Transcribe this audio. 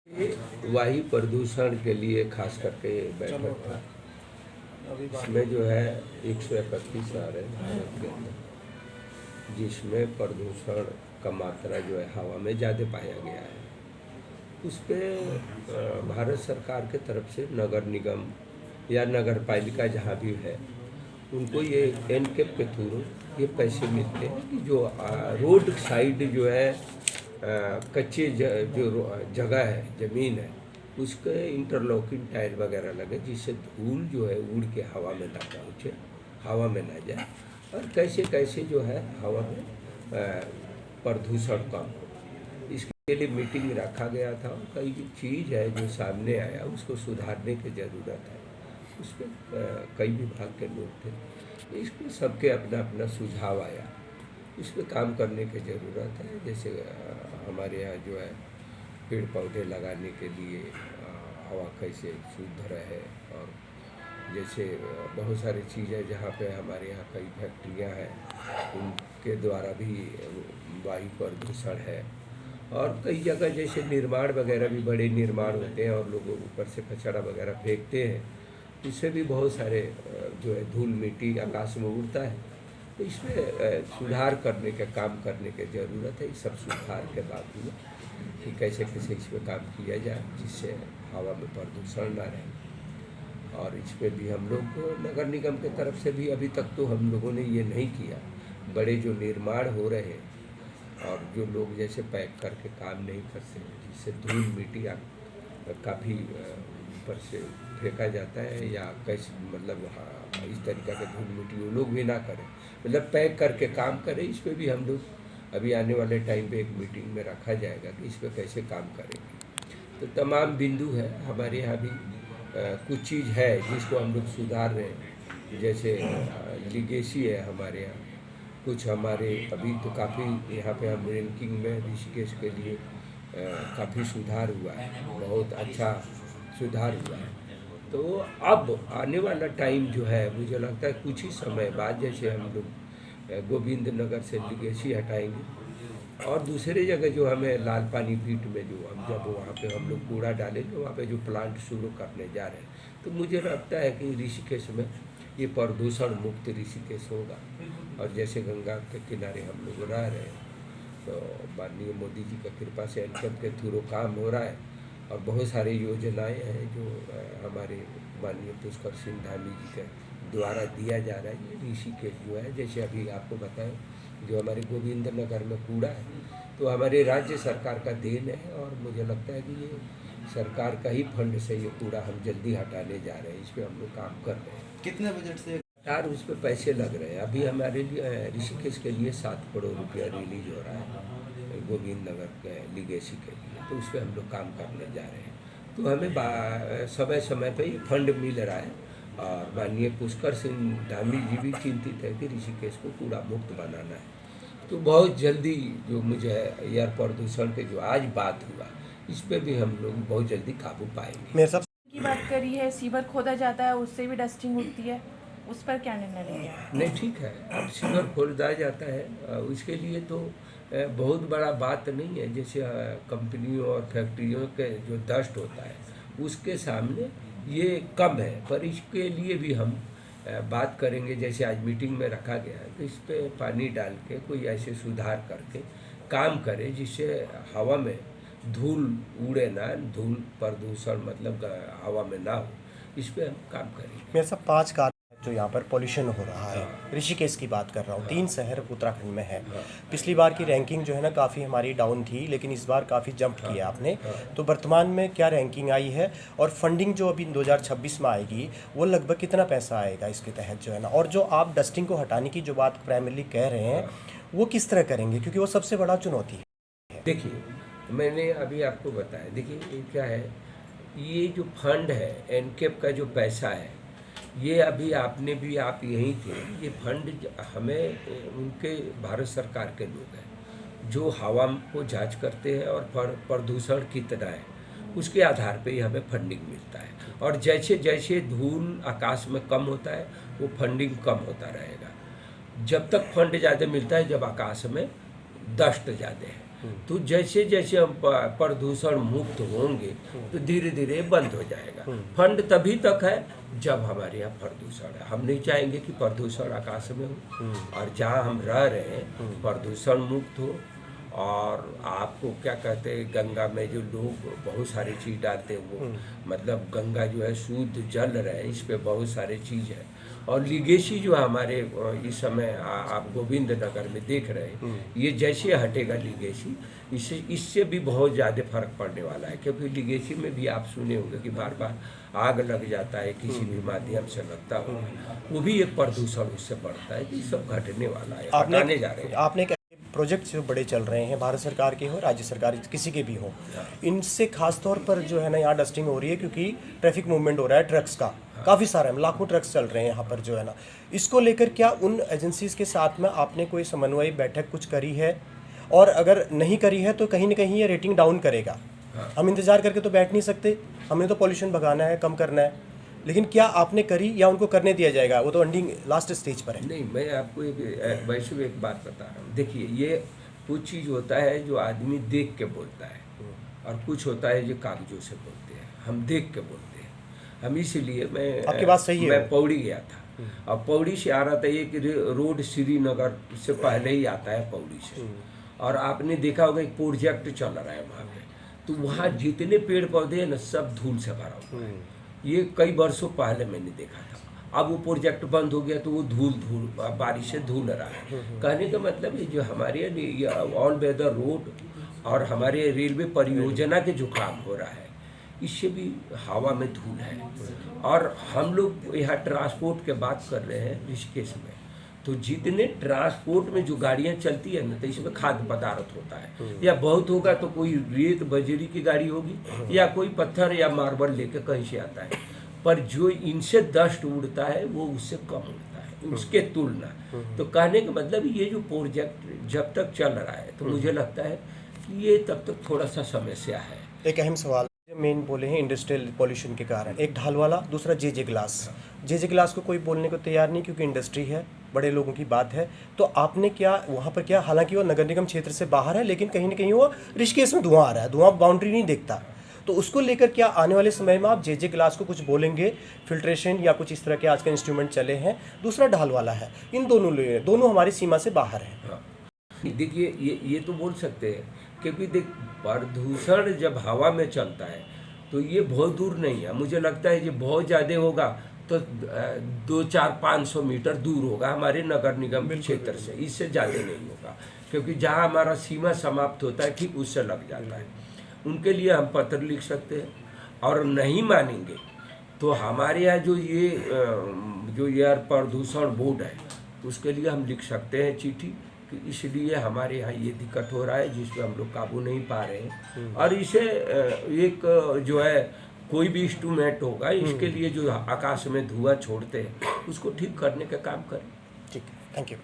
वायु प्रदूषण के लिए खास करके बैठक था। इसमें जो है 131 आ रहे हैं भारत के अंदर, जिसमें प्रदूषण का मात्रा जो है हवा में ज़्यादा पाया गया है। उस पर भारत सरकार के तरफ से नगर निगम या नगर पालिका जहाँ भी है, उनको ये एनकेप के थ्रू ये पैसे मिलते हैं कि जो रोड साइड जो है कच्चे जो जगह है, ज़मीन है, उसके इंटरलॉकिंग टायर वगैरह लगे, जिससे धूल जो है उड़ के हवा में ना पहुँचे, हवा में ना जाए, और कैसे कैसे जो है हवा में प्रदूषण कम हो। इसके लिए मीटिंग रखा गया था। कई चीज़ है जो सामने आया, उसको सुधारने की ज़रूरत है। उस पर कई विभाग के लोग थे, इसमें सबके अपना अपना सुझाव आया। इस पर काम करने की ज़रूरत है। जैसे हमारे यहाँ जो है पेड़ पौधे लगाने के लिए हवा कैसे शुद्ध रहे, और जैसे बहुत सारी चीज़ें जहाँ पे हमारे यहाँ कई फैक्ट्रियाँ हैं, उनके द्वारा भी वायु प्रदूषण है। और कई जगह जैसे निर्माण वगैरह भी बड़े निर्माण होते हैं और लोग ऊपर से कचरा वगैरह फेंकते हैं, इससे भी बहुत सारे जो है धूल मिट्टी आकाश में उड़ता है। तो इसमें सुधार करने का काम करने की ज़रूरत है। इस सब सुधार के बावजूद कि कैसे कैसे इस पर काम किया जाए जिससे हवा में प्रदूषण ना रहे। और इस पर भी हम लोग को नगर निगम की तरफ से भी अभी तक तो हम लोगों ने ये नहीं किया। बड़े जो निर्माण हो रहे हैं और जो लोग जैसे पैक करके काम नहीं करते, जिससे धूल मिट्टी काफ़ी ऊपर से फेंका जाता है, या कैसे मतलब इस तरीक़ा के धूल मिट्टी वो लोग भी ना करें, मतलब पैक करके काम करें। इस पर भी हम लोग अभी आने वाले टाइम पे एक मीटिंग में रखा जाएगा कि इस पर कैसे काम करेंगे। तो तमाम बिंदु है हमारे यहाँ भी। कुछ चीज़ है जिसको हम लोग सुधार रहे हैं, जैसे लीगेसी है हमारे यहाँ। कुछ हमारे अभी तो काफ़ी यहाँ पे हम रैंकिंग में ऋषिकेश के लिए काफ़ी सुधार हुआ है, बहुत अच्छा सुधार हुआ है। तो अब आने वाला टाइम जो है मुझे लगता है कुछ ही समय बाद, जैसे हम लोग गोविंद नगर से लीगेसी हटाएंगे और दूसरे जगह जो हमें लाल पानी बीट में जो हम जब वहाँ पे हम लोग कूड़ा डालेंगे, वहाँ पे जो प्लांट शुरू करने जा रहे हैं, तो मुझे लगता है कि ऋषिकेश में ये प्रदूषण मुक्त ऋषिकेश होगा। और जैसे गंगा के किनारे हम लोग रह रहे हैं, तो माननीय मोदी जी की कृपा से एनकेप के थ्रू काम हो रहा है, और बहुत सारी योजनाएं हैं जो हमारे माननीय पुष्कर सिंह धामी जी के द्वारा दिया जा रहा है। ये ऋषिकेश जो है, जैसे अभी आपको बताएं, जो हमारे गोविंद नगर में कूड़ा है, तो हमारे राज्य सरकार का देन है, और मुझे लगता है कि ये सरकार का ही फंड से ये कूड़ा हम जल्दी हटाने जा रहे हैं। इस पर हम लोग काम कर रहे हैं। कितने बजट से उस पर पैसे लग रहे हैं। अभी हमारे लिए ऋषिकेश के लिए 7 करोड़ रुपया रिलीज हो रहा है गोविंद नगर के लीगेसी के लिए, तो उस पर हम लोग काम करने जा रहे हैं। तो हमें समय समय पे ये फंड मिल रहा है, और माननीय पुष्कर सिंह धामी जी भी चिंतित है कि ऋषिकेश को कूड़ा मुक्त बनाना है। तो बहुत जल्दी जो मुझे एयर प्रदूषण के जो आज बात हुआ, इस पर भी हम लोग बहुत जल्दी काबू पाएंगे। मेरे साथ की बात करी है, सीवर खोदा जाता है, उससे भी डस्टिंग उठती है, उस पर क्या निर्णय लेंगे? नहीं, ठीक है, अब सीवर खोदा जाता है, उसके लिए तो बहुत बड़ा बात नहीं है। जैसे कंपनियों और फैक्ट्रियों के जो डस्ट होता है उसके सामने ये कम है, पर इसके लिए भी हम बात करेंगे। जैसे आज मीटिंग में रखा गया है, तो इस पर पानी डाल के कोई ऐसे सुधार करके काम करें जिससे हवा में धूल उड़े ना, धूल प्रदूषण मतलब हवा में ना हो। इस पर हम काम करेंगे। मेरे साथ 5 कार जो यहाँ पर पॉल्यूशन हो रहा है, ऋषिकेश की बात कर रहा हूँ, 3 शहर उत्तराखंड में है। पिछली बार की रैंकिंग जो है ना काफ़ी हमारी डाउन थी, लेकिन इस बार काफ़ी जंप किया आपने। तो वर्तमान में क्या रैंकिंग आई है, और फंडिंग जो अभी 2026 में आएगी वो लगभग कितना पैसा आएगा इसके तहत जो है ना, और जो आप डस्टिंग को हटाने की जो बात प्राइमरली कह रहे हैं वो किस तरह करेंगे, क्योंकि वो सबसे बड़ा चुनौती है। देखिए, मैंने अभी आपको बताया, देखिए क्या है, ये जो फंड है एनकेप का जो पैसा है, ये अभी आपने भी, आप यहीं थे, ये फंड हमें उनके भारत सरकार के लोग हैं जो हवा को जांच करते हैं और प्रदूषण कितना है उसके आधार पे ही हमें फंडिंग मिलता है। और जैसे जैसे धूल आकाश में कम होता है वो फंडिंग कम होता रहेगा। जब तक फंड ज़्यादा मिलता है जब आकाश में डस्ट ज़्यादा है। तो जैसे जैसे हम प्रदूषण मुक्त होंगे तो धीरे धीरे बंद हो जाएगा। फंड तभी तक है जब हमारे यहाँ प्रदूषण है। हम नहीं चाहेंगे कि प्रदूषण आकाश में हो, और जहाँ हम रह रहे हैं प्रदूषण मुक्त हो। और आपको क्या कहते हैं, गंगा में जो लोग बहुत सारी चीज़ डालते हैं वो मतलब गंगा जो है शुद्ध जल रहे, इस पे बहुत सारी चीज़ है। और लीगेसी जो हमारे इस समय आप गोविंद नगर में देख रहे हैं, ये जैसे हटेगा लीगेसी, इससे भी बहुत ज़्यादा फर्क पड़ने वाला है। क्योंकि लीगेसी में भी आप सुने होंगे कि बार बार आग लग जाता है, किसी भी माध्यम से लगता होगा, वो भी एक प्रदूषण उससे बढ़ता है। कि सब घटने वाला है, हटाने जा रहे हैं। आपने प्रोजेक्ट जो बड़े चल रहे हैं, भारत सरकार के हो, राज्य सरकार किसी के भी हो, इनसे खास तौर पर जो है ना यहाँ डस्टिंग हो रही है, क्योंकि ट्रैफिक मूवमेंट हो रहा है ट्रक्स का, काफ़ी सारा है, लाखों ट्रक्स चल रहे हैं यहाँ पर जो है ना। इसको लेकर क्या उन एजेंसीज के साथ में आपने कोई समन्वय बैठक कुछ करी है? और अगर नहीं करी है तो कहीं ना कहीं ये रेटिंग डाउन करेगा। हम इंतज़ार करके तो बैठ नहीं सकते, हमें तो पॉल्यूशन भगाना है, कम करना है। लेकिन क्या आपने करी या उनको करने दिया जाएगा? वो तो एंडिंग लास्ट स्टेज पर है। नहीं, मैं आपको वैसे एक बात बता रहा हूँ। देखिए, ये कुछ चीज़ होता है जो आदमी देख के बोलता है, और कुछ होता है जो कागजों से बोलते हैं। हम देख के बोलते हैं। हम इसीलिए आपकी बात सही है। मैं पौड़ी गया था, और पौड़ी से आ रहा था, एक रोड श्रीनगर से पहले ही आता है पौड़ी से, और आपने देखा होगा एक प्रोजेक्ट चल रहा है वहाँ पे। तो वहाँ जितने पेड़ पौधे हैं ना, सब धूल से भरा हुआ है। ये कई वर्षों पहले मैंने देखा था। अब वो प्रोजेक्ट बंद हो गया तो वो धूल बारिश से धूल रहा है। कहने का मतलब ये जो हमारे ऑल वेदर रोड और हमारे रेलवे परियोजना के जो काम हो रहा है, इससे भी हवा में धूल है। और हम लोग यहाँ ट्रांसपोर्ट के बात कर रहे हैं ऋषिकेश में, तो जितने ट्रांसपोर्ट में जो गाड़ियाँ चलती है ना, तो इसमें खाद्य पदार्थ होता है, या बहुत होगा तो कोई रेत बजरी की गाड़ी होगी, या कोई पत्थर या मार्बल लेके कहीं से आता है। पर जो इनसे डस्ट उड़ता है वो उससे कम उड़ता है उसके तुलना। तो कहने का मतलब ये जो प्रोजेक्ट जब तक चल रहा है, तो मुझे लगता है कि ये तब तक थोड़ा सा समस्या है। एक अहम सवाल मेन बोले हैं इंडस्ट्रियल पॉल्यूशन के कारण, एक ढाल वाला, दूसरा जे ग्लास। जे ग्लास को कोई बोलने को तैयार नहीं, क्योंकि इंडस्ट्री है, बड़े लोगों की बात है। तो आपने क्या वहाँ पर क्या, हालांकि वो नगर निगम क्षेत्र से बाहर है, लेकिन कहीं ना कहीं वो ऋषिकेश में धुआं आ रहा है, धुआं बाउंड्री नहीं देखता। तो उसको लेकर क्या आने वाले समय में आप जे ग्लास को कुछ बोलेंगे, फिल्ट्रेशन या कुछ इस तरह के आज के इंस्ट्रूमेंट चले हैं? दूसरा ढाल वाला है, इन दोनों हमारी सीमा से बाहर है। देखिए, ये तो बोल सकते हैं, क्योंकि देख, प्रदूषण जब हवा में चलता है तो ये बहुत दूर नहीं है। मुझे लगता है ये बहुत ज़्यादा होगा तो 200-400-500 मीटर दूर होगा हमारे नगर निगम क्षेत्र से, इससे ज़्यादा नहीं होगा। क्योंकि जहाँ हमारा सीमा समाप्त होता है ठीक उससे लग जाता है। उनके लिए हम पत्र लिख सकते हैं, और नहीं मानेंगे तो हमारे यहाँ जो एयर प्रदूषण बोर्ड है उसके लिए हम लिख सकते हैं चिट्ठी कि इसलिए हमारे यहाँ ये दिक्कत हो रहा है, जिसपे हम लोग काबू नहीं पा रहे हैं। और इसे एक जो है कोई भी इंस्ट्रूमेंट होगा, इसके लिए जो आकाश में धुआं छोड़ते हैं उसको ठीक करने का काम करें। ठीक है, थैंक यू।